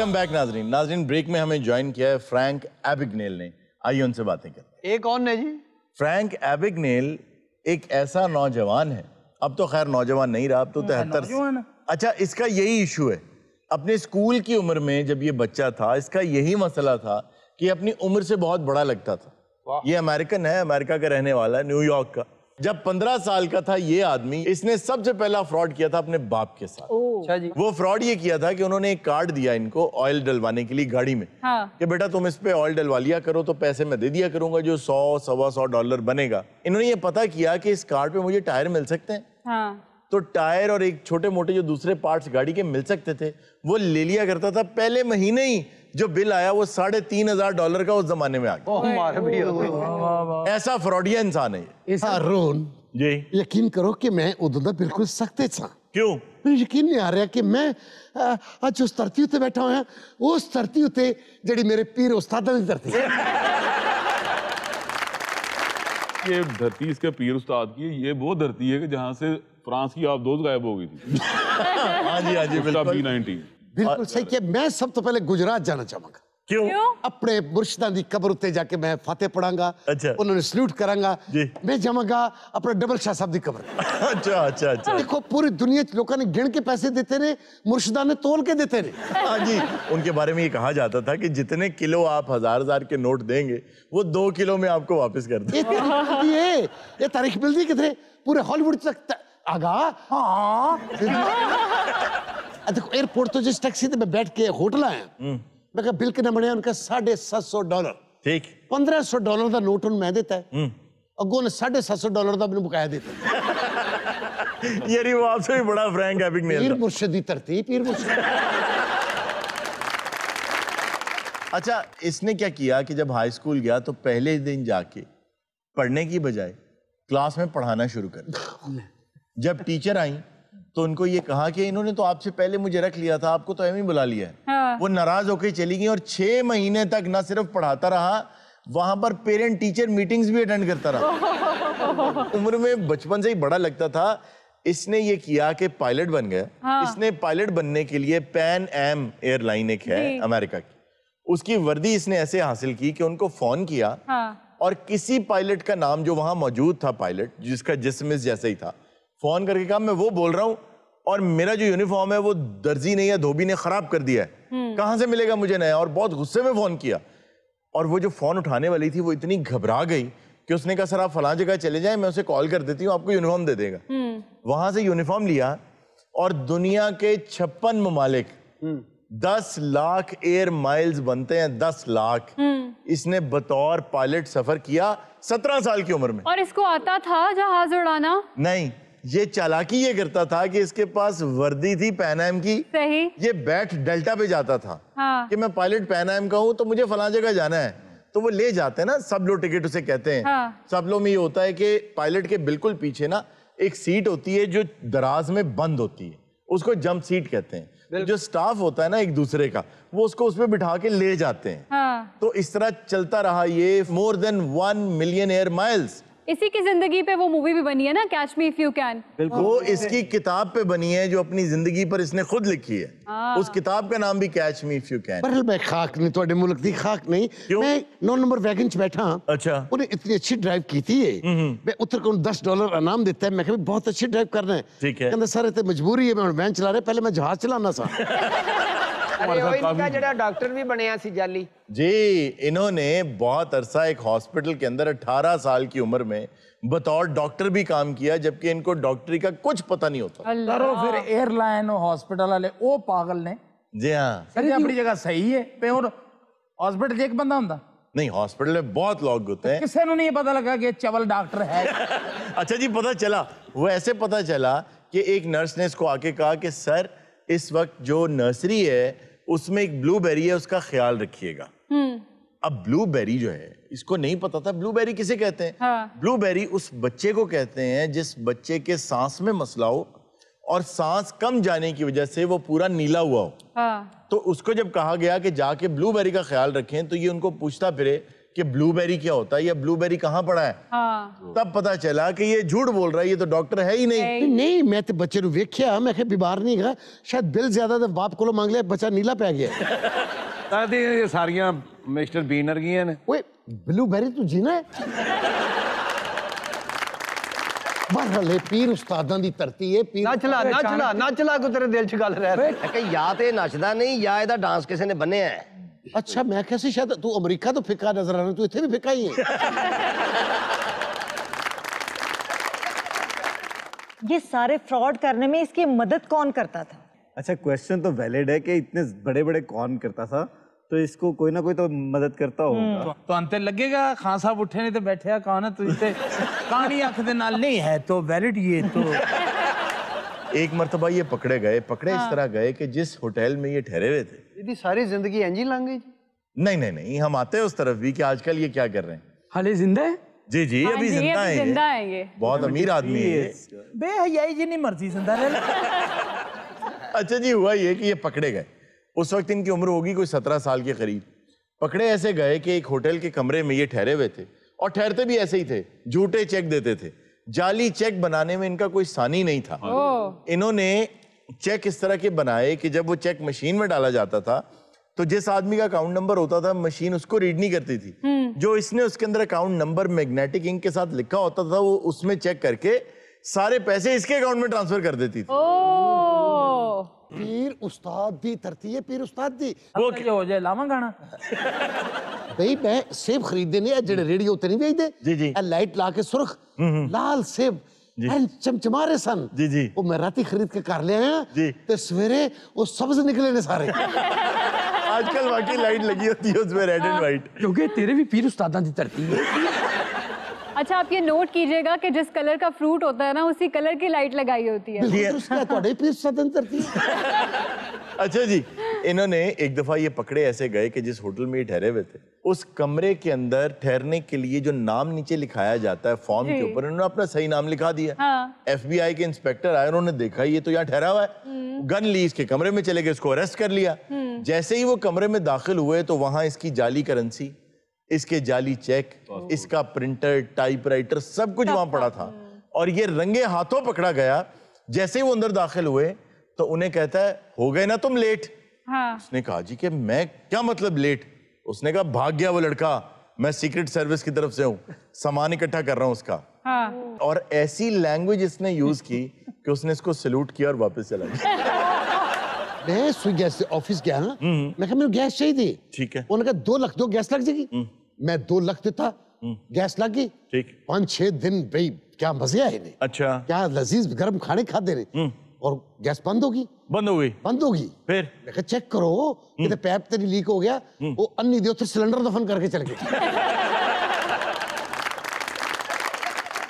Welcome back नाजरीन। नाजरीन, break में हमें ज्वाइन किया है फ्रैंक एबिगनेल ने। आइए उनसे बातें करते हैं। ये कौन है जी? फ्रैंक एबिगनेल एक ऐसा नौजवान है, अब तो खैर नौजवान नहीं रहा, अब तो 73। अच्छा, इसका यही इशू है। अपने स्कूल की उम्र में जब ये बच्चा था, इसका यही मसला था कि अपनी उम्र से बहुत बड़ा लगता था। ये अमेरिकन है, अमेरिका का रहने वाला है, न्यूयॉर्क का। जब 15 साल का था ये आदमी, इसने सबसे पहला फ्रॉड किया था अपने बाप के साथ। अच्छा जी। वो फ्रॉड ये किया था कि उन्होंने एक कार्ड दिया इनको ऑयल डलवाने के लिए गाड़ी में। हाँ। कि बेटा तुम इस पे ऑयल डलवा लिया करो तो पैसे मैं दे दिया करूंगा, जो 100-125 डॉलर बनेगा। इन्होंने ये पता किया कि इस कार्ड पे मुझे टायर मिल सकते हैं। हाँ। तो टायर और एक छोटे मोटे जो दूसरे पार्ट्स गाड़ी के मिल सकते थे, वो ले लिया करता था। पहले महीने ही जो बिल आया वो $3,500 का उस जमाने में आ गया। ऐसा फ्रॉडिया इंसान है ये। रोन जी यकीन करो कि मैं उदों दा बिल्कुल सख्ते सा। क्यों? मैं यकीन नहीं आ रहा कि मैं आज उस धरती उत्ते बैठा हुआ उस धरती उत्ते जेड़ी मेरे पीर उस्तादा दी धरती। ये धरती इसके पीर उस्ताद की, ये वो धरती है कि जहाँ से फ्रांस की आबदोज गायब हो गई थी। हाँ जी, हाँ जी, बिल्कुल B-90 बिल्कुल सही कि मैं सब तो पहले गुजरात जाना चाहूंगा। क्यों? अपने मुर्शिदा दी कब्र उत्ते जाके मैं फाते पढ़ांगा। अच्छा। उन्होंने सल्यूट करांगा। जी। मैं जावांगा अपने डबल शाह साहब दी कब्र। अच्छा अच्छा अच्छा। देखो पूरी दुनिया च लोगों ने गिन के पैसे देते ने, मुर्शिदा ने तोल के देते ने। हाँ जी, उनके बारे में ये कहा जाता था कि जितने किलो आप हजार के नोट देंगे वो 2 किलो में आपको वापस कर देंगे। ये तारीख मिलती कितने पूरे हॉलीवुड तक आगा। हाँ देखो एयरपोर्ट तो जिस टैक्सी मैं बैठ के होटल आया, मैं कहा बिल कितना बने, उनका $750। ठीक। $1,500 का नोट उन्हें मैं देता है, अगों ने $750 का मैंने बकाया देता। यारी वो आपसे भी बड़ा फ्रैंक एबिगनेल पीर था। मुर्शिद दी धरती, पीर मुर्शिद। अच्छा, इसने क्या किया कि जब हाई स्कूल गया तो पहले दिन जाके पढ़ने की बजाय क्लास में पढ़ाना शुरू कर दिया। जब टीचर आई तो उनको ये कहा कि इन्होंने तो आपसे पहले मुझे रख लिया था, आपको तो एम ही बुला लिया है। हाँ। वो नाराज होकर चली गई और 6 महीने तक न सिर्फ पढ़ाता रहा, वहां पर पेरेंट टीचर मीटिंग्स भी अटेंड करता रहा। उम्र में बचपन से ही बड़ा लगता था। इसने ये किया कि पायलट बन गया। हाँ। इसने पायलट बनने के लिए पैन एम एयरलाइन एक है अमेरिका की, उसकी वर्दी इसने ऐसे हासिल की कि उनको फोन किया। हाँ। और किसी पायलट का नाम जो वहां मौजूद था, पायलट जिसका जिस्म जैसे ही था, फोन करके कहा मैं वो बोल रहा हूं और मेरा जो यूनिफॉर्म है वो दर्जी ने या धोबी ने खराब कर दिया है, कहां से मिलेगा मुझे नया। और बहुत गुस्से में फोन किया। और वो जो फोन उठाने वाली थी वो इतनी घबरा गई कि उसने कहा सर आप फलां जगह चले जाएं, मैं उसे कॉल कर देती हूँ, आपको यूनिफॉर्म दे देगा। वहां से यूनिफॉर्म लिया और दुनिया के 56 ममालिक 10 लाख एयर माइल्स बनते हैं, 10 लाख। इसने बतौर पायलट सफर किया 17 साल की उम्र में। और इसको आता था जहाज उड़ाना? नहीं, ये चालाकी ये करता था कि इसके पास वर्दी थी पैन एम की। सही। ये बैठ डेल्टा पे जाता था। हाँ। कि मैं पायलट पैन एम का हूं तो मुझे फलां जगह जाना है, तो वो ले जाते हैं ना सब लोग टिकट उसे कहते हैं। हाँ। सब लोग में ये होता है कि पायलट के बिल्कुल पीछे ना एक सीट होती है जो दराज में बंद होती है, उसको जंप सीट कहते हैं। जो स्टाफ होता है ना एक दूसरे का, वो उसको उसमें बिठा के ले जाते हैं। हाँ। तो इस तरह चलता रहा ये more than 1 million air miles. इसी की जिंदगी पे वो मूवी भी बनी है ना, catch me if you can. वो इसकी किताब पे बनी है जो अपनी जिंदगी पर इसने खुद लिखी है। उस किताब का नाम भी catch me if you can. पर मैं खाक नहीं, थोड़े मुल्क दी खाक नहीं। मैं 9 नंबर वैगन च बैठा। अच्छा। उन्हें इतनी अच्छी ड्राइव की थी ये। मैं उतर को $10 इनाम देता है। मैं कहा बहुत अच्छी ड्राइव कर रहे हैं। ठीक है। कहते सर इतने मजबूरी है, मैं वैन चला रहे, पहले मैं जहाज चलाना सा। अरे वो इनका जड़ा डॉक्टर भी बनया सी जाली जी। इन्होंने बहुत अरसा एक हॉस्पिटल के अंदर 18 साल की उम्र में बतौर डॉक्टर भी काम किया, जबकि इनको डॉक्टरी का कुछ पता नहीं होता। करो फिर एयरलाइन और हॉस्पिटल वाले वो पागल ने। जी हाँ। सर ये अपनी जगह सही है, पे और हॉस्पिटल एक बंदा होता नहीं, हॉस्पिटल में बहुत लोग होते हैं। किसी ने नहीं पता लगा कि चवल डॉक्टर है। अच्छा जी, पता चला वो ऐसे पता चला कि एक नर्स ने इसको आके कहा कि सर इस वक्त जो नर्सरी है उसमें एक ब्लूबेरी है, उसका ख्याल रखिएगा। अब ब्लूबेरी जो है इसको नहीं पता था ब्लूबेरी किसे कहते हैं। हाँ। ब्लूबेरी उस बच्चे को कहते हैं जिस बच्चे के सांस में मसला हो और सांस कम जाने की वजह से वो पूरा नीला हुआ हो। हाँ। तो उसको जब कहा गया कि जाके ब्लूबेरी का ख्याल रखें, तो ये उनको पूछता फिरे कि ब्लूबेरी क्या होता है या ब्लूबेरी कहाँ पड़ा है, हाँ तब पता चला कि ये झूठ बोल रहा है, ये तो डॉक्टर है ही नहीं। नहीं मैं तो बच्चे ਨੂੰ ਵੇਖਿਆ ਮੈਂ ਕਿ बीमार नहीं है शायद बिल ज्यादा तो बाप को मांग लिया बच्चा नीला पै गया ਤਾਂ ਤੇ ਇਹ ਸਾਰੀਆਂ ਮਿਸਟਰ ਬੀਨ ਵਰਗੀਆਂ ਨੇ। ओए ब्लूबेरी तू जीना है बहरहाल पीर उस्तादां दी धरती है पीर ਨੱਚ ਲਾ ਕੋ ਤੇਰੇ ਦਿਲ 'ਚ ਗੱਲ ਰਹਿ ਰਹੀ। ਮੈਂ ਕਿਹਾ ਜਾਂ ਤੇ ਇਹ ਨੱਚਦਾ ਨਹੀਂ ਜਾਂ ਇਹਦਾ ਡਾਂਸ ਕਿਸੇ ਨੇ ਬੰਨਿਆ ਹੈ। अच्छा मैं कैसे शायद तू अमेरिका तो फिक्का नजर आ रहा तू इतने भी फिक्का ही है ये सारे फ्रॉड करने में इसकी मदद कौन करता था? अच्छा क्वेश्चन तो वैलिड है कि इतने बड़े बड़े कौन करता था, तो इसको कोई ना कोई तो मदद करता होगा। तो अंते लगेगा खान साहब उठे नहीं तो बैठे कौन है, तो इतने कहानी आंख दे नाल नहीं है तो वैलिड ये तो। एक मर्तबा ये पकड़े इस तरह गए कि जिस होटल में ये ठहरे हुए थे, ਇਹਦੀ ਸਾਰੀ ਜ਼ਿੰਦਗੀ ਇੰਜ ਹੀ ਲੰਘ ਗਈ जी। नहीं हम आते हैं उस तरफ भी कि आजकल ये क्या कर रहे हैं। हाले जिंदा है? जी जी हाँ अभी जी, जिंदा अभी है जिंदा है ये। बहुत अमीर आदमी है ये। बेहयाई जी नहीं मर्जी जिंदा रह। अच्छा जी हुआ ये कि ये पकड़े गए, उस वक्त इनकी उम्र होगी कोई 17 साल के करीब। पकड़े ऐसे गए कि एक होटल के कमरे में ये ठहरे हुए थे और ठहरते भी ऐसे ही थे, झूठे चेक देते थे। जाली चेक बनाने में इनका कोई सानी नहीं था। इन्होंने चेक इस तरह के बनाए कि जब वो चेक मशीन में डाला जाता था तो जिस आदमी का अकाउंट नंबर होता था मशीन उसको रीड नहीं करती थी, जो इसने उसके अंदर अकाउंट नंबर मैग्नेटिक इंक के साथ लिखा होता था वो उसमें चेक करके सारे पैसे इसके अकाउंट में ट्रांसफर कर देती थी। पीर उस्ताद दी धरती है पीर उस्ताद दी। वो क्या हो जाए लावा गाना। भाई मैं सेब खरीदे ने जेड़े रेडियो ते नहीं बेचदे जी जी ए लाइट ला के सुर्ख लाल सेब एन चमचमा रहे सन जी जी वो मैं राती खरीद के कर ले आया जी ते सवेरे वो सब्ज निकले ने सारे आजकल वाकई लाइट लगी होती है उसमें रेड एंड व्हाइट। क्योंकि तेरे भी पीर उस्तादां दी धरती है। अच्छा आप ये नोट कीजिएगा कि जिस कलर का फ्रूट होता है ना उसी कलर की लाइट लगाई होती है। बिल्कुल उसका तोड़े पीर उस्तादां दी धरती है। अच्छा जी इन्होंने एक दफा ये पकड़े ऐसे गए कि जिस होटल में ये ठहरे हुए थे उस कमरे के अंदर ठहरने के लिए जो नाम नीचे लिखाया जाता है फॉर्म के ऊपर, उन्होंने अपना सही नाम लिखा दिया। हाँ। FBI के इंस्पेक्टर आए, उन्होंने देखा ये तो यहाँ ठहरा हुआ है, गन ली, इसके कमरे में चले गए, इसको अरेस्ट कर लिया। जैसे ही वो कमरे में दाखिल हुए तो वहां इसकी जाली करेंसी, इसके जाली चेक, इसका प्रिंटर, टाइपराइटर सब कुछ वहां पड़ा था और ये रंगे हाथों पकड़ा गया। जैसे ही वो अंदर दाखिल हुए तो उन्हें कहता है हो गए ना तुम लेट। हाँ। उसने कहा जी कि मैं क्या मतलब लेट। उसने कहा भाग गया वो लड़का, मैं सीक्रेट सर्विस की तरफ से हूँ, सामान इकट्ठा कर रहा हूँ उसका। हाँ। और ऐसी लैंग्वेज इसने यूज की कि उसने इसको सैल्यूट किया और वापस चला गया। मैं स्विगी गैस से ऑफिस गया ना, मैं कहा मेरे गैस चाहिए थी। ठीक है। उन्होंने कहा 2 लाख दो गैस लग जाएगी। मैं 2 लाख देता, गैस लग गई। ठीक। 5-6 दिन भाई क्या मजे आए ने। अच्छा क्या लजीज गर्म खाने खाते रहे और गैस बंद होगी। बंद हो गई। बंद होगी फिर मैं कहा चेक करो कि पैप तेरी लीक हो गया। वो अन्नी दे उधर सिलेंडर दफन करके चल गए।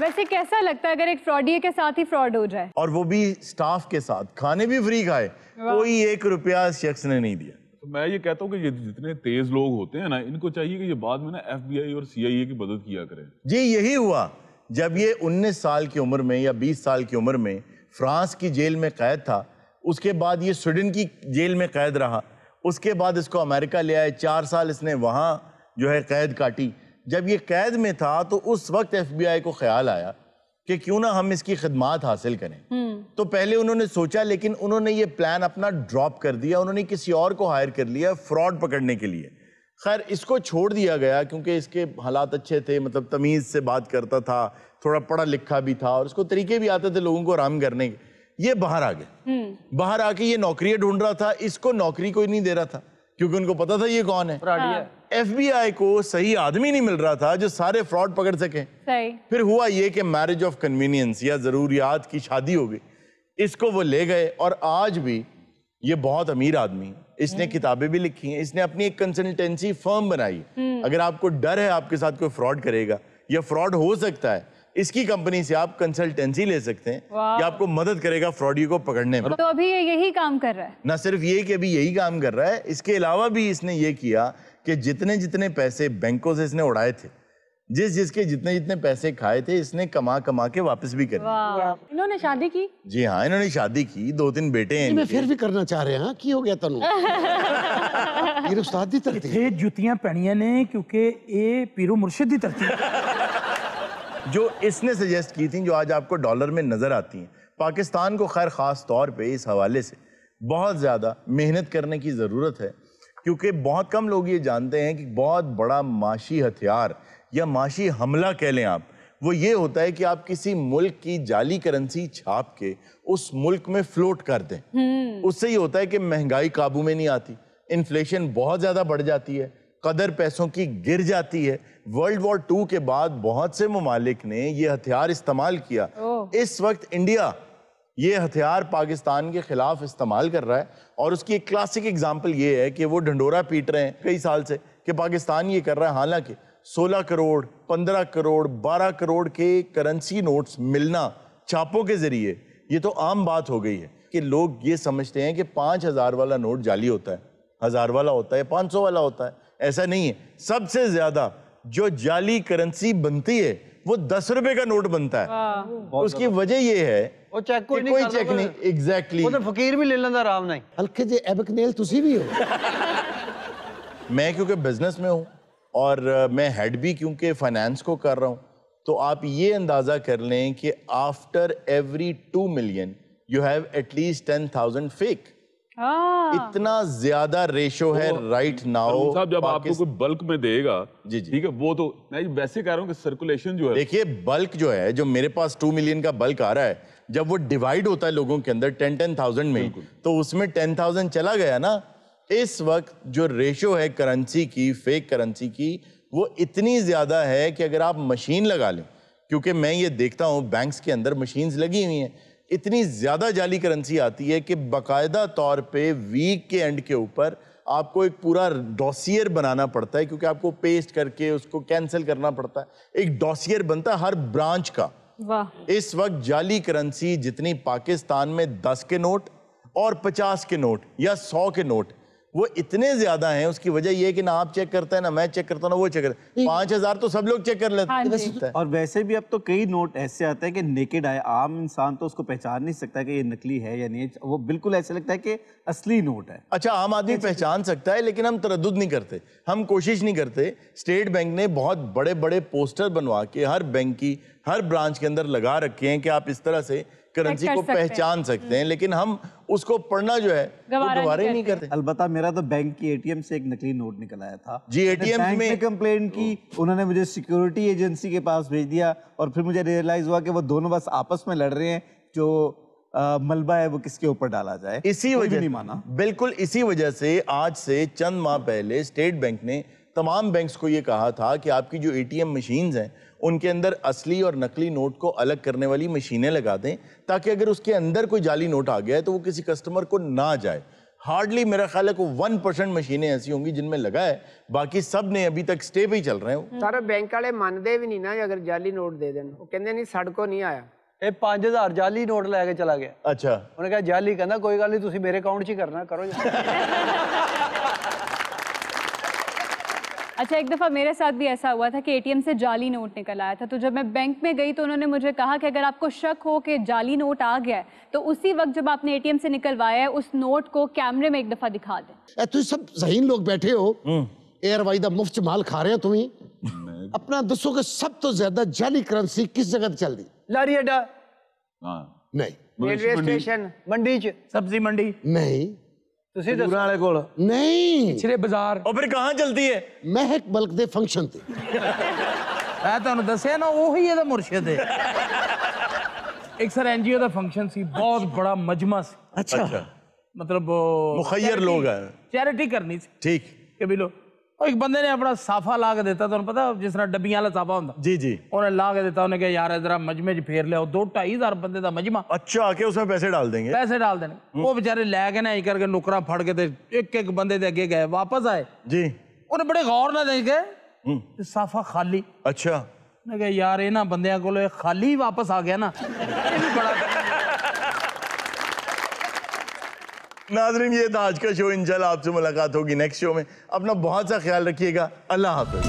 वैसे कैसा लगता है अगर एक फ्रॉडिये के साथ ही फ्रॉड हो जाए और वो भी स्टाफ के साथ, खाने भी फ्री खाए, कोई 1 रुपया शख्स ने नहीं दिया। तो मैं ये कहता हूँ कि ये जितने तेज लोग होते हैं ना, इनको चाहिए कि ये बाद में ना FBI और CIA की मदद किया करें। जी यही हुआ जब ये 19 साल की उम्र में या 20 साल की उम्र में फ्रांस की जेल में कैद था, उसके बाद ये स्वीडन की जेल में कैद रहा, उसके बाद इसको अमेरिका ले आए, 4 साल इसने वहाँ जो है कैद काटी। जब ये कैद में था तो उस वक्त FBI को ख्याल आया कि क्यों ना हम इसकी खिदमात हासिल करें। तो पहले उन्होंने सोचा, लेकिन उन्होंने ये प्लान अपना ड्रॉप कर दिया, उन्होंने किसी और को हायर कर लिया फ्रॉड पकड़ने के लिए। खैर इसको छोड़ दिया गया क्योंकि इसके हालात अच्छे थे, मतलब तमीज़ से बात करता था, थोड़ा पढ़ा लिखा भी था और उसको तरीके भी आते थे लोगों को आराम करने के। ये बाहर आ गया। बाहर आके ये नौकरियां ढूंढ रहा था, इसको नौकरी कोई नहीं दे रहा था क्योंकि उनको पता था ये कौन है। FBI को सही आदमी नहीं मिल रहा था जो सारे फ्रॉड पकड़ सके। सही। फिर हुआ ये कि मैरिज ऑफ कन्वीनियंस या जरूरियात की शादी हो गई, इसको वो ले गए और आज भी ये बहुत अमीर आदमी है। इसने किताबें भी लिखी हैं, इसने अपनी एक कंसल्टेंसी फर्म बनाई। अगर आपको डर है आपके साथ कोई फ्रॉड करेगा या फ्रॉड हो सकता है, इसकी कंपनी से आप कंसल्टेंसी ले सकते हैं, ये आपको मदद करेगा फ्रॉडी को पकड़ने में। तो अभी ये यही काम कर रहा है। ना सिर्फ ये कि अभी यही काम कर रहा है, इसके अलावा भी इसने ये किया कि जितने जितने पैसे बैंकों से इसने उड़ाए थे, जिसके जितने जितने पैसे खाए थे इसने कमा कमा के वापस भी कर दिए। वाह। इन्होंने शादी की? जी हाँ, इन्होंने शादी की, 2-3 बेटे हैं मैं इनके। फिर भी करना चाह रहे हैं, की हो गया तनु? ये उस्ताद दी धरती ये जुतियां पहनियां ने क्योंकि ये पीरो मुर्शिद दी धरती जो इसने सजेस्ट की थी, जो आज आपको डॉलर में नजर आती हैं, पाकिस्तान को खैर खास तौर पे इस हवाले से बहुत ज़्यादा मेहनत करने की ज़रूरत है, क्योंकि बहुत कम लोग ये जानते हैं कि बहुत बड़ा माशी हथियार या माशी हमला कह लें आप, वो ये होता है कि आप किसी मुल्क की जाली करेंसी छाप के उस मुल्क में फ्लोट कर दें। उससे ये होता है कि महंगाई काबू में नहीं आती, इन्फ्लेशन बहुत ज़्यादा बढ़ जाती है, कदर पैसों की गिर जाती है। वर्ल्ड वॉर 2 के बाद बहुत से ममालिक ने ये हथियार इस्तेमाल किया। इस वक्त इंडिया ये हथियार पाकिस्तान के खिलाफ इस्तेमाल कर रहा है, और उसकी एक क्लासिक एग्जाम्पल ये है कि वो ढंडोरा पीट रहे हैं कई साल से कि पाकिस्तान ये कर रहा है। हालांकि 16 करोड़, 15 करोड़, 12 करोड़ के करेंसी नोट्स मिलना छापों के जरिए, ये तो आम बात हो गई है कि लोग ये समझते हैं कि 5000 वाला नोट जाली होता है, 1000 वाला होता है, 500 वाला होता है। ऐसा नहीं है। सबसे ज्यादा जो जाली करेंसी बनती है वो 10 रुपए का नोट बनता है। उसकी वजह ये है वो चेक कोई चेक नहीं। एग्जैक्टली। वो तो फकीर भी ले लेंदा आराम नहीं। हल्के जे एबकनेल तुसी भी हो। मैं क्योंकि बिजनेस में हूँ और मैं हेड भी क्योंकि फाइनेंस को कर रहा हूँ, तो आप ये अंदाजा कर लें कि after every 2 million you have at least 10,000 fake. इतना ज्यादा रेशो है राइट नाउ। साहब जब आपको कोई बल्क में देगा, जी जी ठीक है, वो तो मैं वैसे कह रहा हूँ कि सर्कुलेशन जो है, देखिए बल्क जो है, जो मेरे पास 2 मिलियन का बल्क आ रहा है, जब वो डिवाइड होता है लोगों के अंदर 10,000 में, तो उसमें 10,000 चला गया ना। इस वक्त जो रेशो है करेंसी की, फेक करेंसी की, वो इतनी ज्यादा है कि अगर आप मशीन लगा लें, क्योंकि मैं ये देखता हूँ बैंक्स के अंदर मशीन्स लगी हुई हैं, इतनी ज्यादा जाली करेंसी आती है कि बाकायदा तौर पे वीक के एंड के ऊपर आपको एक पूरा डॉसियर बनाना पड़ता है, क्योंकि आपको पेस्ट करके उसको कैंसिल करना पड़ता है। एक डॉसियर बनता है हर ब्रांच का। वाह। इस वक्त जाली करेंसी जितनी पाकिस्तान में 10 के नोट और 50 के नोट या 100 के नोट, वो इतने ज्यादा हैं। उसकी वजह ये है कि ना आप चेक करते हैं, ना मैं चेक करता हूँ, ना वो चेक करते हैं। 5000 तो सब लोग चेक कर लेते हैं। और वैसे भी अब तो कई नोट ऐसे आते हैं कि नेकेड आए, आम इंसान तो उसको पहचान नहीं सकता कि ये नकली है या नहीं, वो बिल्कुल ऐसे लगता है कि असली नोट है। अच्छा, आम आदमी पहचान सकता है, लेकिन हम तरद्दुद नहीं करते, हम कोशिश नहीं करते। स्टेट बैंक ने बहुत बड़े बड़े पोस्टर बनवा के हर बैंक की हर ब्रांच के अंदर लगा रखे हैं कि आप इस तरह से करेंसी को पहचान सकते हैं, लेकिन हम उसको पढ़ना जो है वो दोबारा ही नहीं करते। अलबत्ता मेरा तो बैंक की एटीएम से एक नकली नोट निकल आया था जी। एटीएम में कंप्लेंट की, उन्होंने मुझे सिक्योरिटी एजेंसी के पास भेज दिया, और फिर मुझे रियलाइज हुआ कि वो दोनों बस आपस में लड़ रहे हैं, जो मलबा है वो किसके ऊपर डाला जाए। इसी वजह नहीं माना, बिल्कुल इसी वजह से आज से चंद माह पहले स्टेट बैंक ने तमाम बैंक्स को ये कहा था कि आपकी जो एटीएम मशीन्स हैं उनके अंदर असली और नकली नोट को अलग करने वाली मशीनें लगा दें, ताकि अगर उसके अंदर कोई जाली नोट आ गया है तो वो किसी कस्टमर को ना जाए। हार्डली मेरा ख्याल है को 1% मशीनें ऐसी होंगी जिनमें लगा है, बाकी सब ने अभी तक स्टे पे ही चल रहे हैं। सारे बैंक वाले मानते भी नहीं ना अगर जाली नोट दे देन, वो कहते नहीं साढ़े को नहीं आया। ये 5000 जाली नोट लेके चला गया। अच्छा, उन्होंने कहा जाली, कहना कोई गल नहीं, तुसी मेरे अकाउंट 'ਚ ही करना, करो। अच्छा, एक दफ़ा मेरे साथ भी ऐसा हुआ था कि एटीएम से जाली नोट निकल आया था। तो जब मैं बैंक में गई तो उन्होंने मुझे कहा कि अगर आपको शक हो कि जाली नोट आ गया है तो उसी वक्त जब आपने एटीएम से निकलवाया है उस नोट को कैमरे में एक दफ़ा दिखा दें। तुम सब ज़हीन लोग बैठे हो, एयरवाई दा मुफ्त माल खा रहे हो तुम्ही। अपना दसो कि सब तो ज्यादा जाली करेंसी किस जगह चल दी? लारी अड्डा नहीं, रेलवे स्टेशन, मंडी 'ਚ, सब्जी मंडी नहीं, ਤੁਸੀਂ ਦੱਸੋ वाले कोल नहीं, पिछले बाजार। और फिर कहाँ चलती है? महक बल्क दे फंक्शन ते। मैं ਤੁਹਾਨੂੰ ਦੱਸਿਆ ਨਾ ਉਹੀ ਇਹਦਾ ਮੁਰਸ਼ਿਦ ਹੈ। एक सर एनजीओ ਦਾ फंक्शन ਸੀ, बहुत बड़ा मजमा ਸੀ। अच्छा, मतलब मुखय्यर लोग हैं। चैरिटी करनी ਸੀ ठीक कि भी लो एक बंदे ने अपना साफा ला के देता, ਤੁਹਾਨੂੰ पता जिस तरह डब्बियां वाला साफा ਹੁੰਦਾ। जी जी। ਉਹਨੇ ला के देता, ਉਹਨੇ कहा यार जरा मजमे 'ਚ फेर लियाओ, 2-2.5 बंदे ਦਾ मजमा। अच्छा, आके उसमें पैसे डाल देंगे? पैसे डाल देने। वो बेचारे लै के ना ऐ करके नुकरा फड़ के ते एक बंदे दे अगे गए, वापस आए जी। ਉਹਨੇ बड़े गौर नाल देखे ते साफा खाली। अच्छा, मैं कहा यार इन्हां बंदियां कोल खाली वापस आ गया ना, ये भी बड़ा। नाज़रीन, ये था आज का शो। इंशाल्लाह आपसे मुलाकात होगी नेक्स्ट शो में। अपना बहुत सा ख्याल रखिएगा। अल्लाह हाफ़िज़।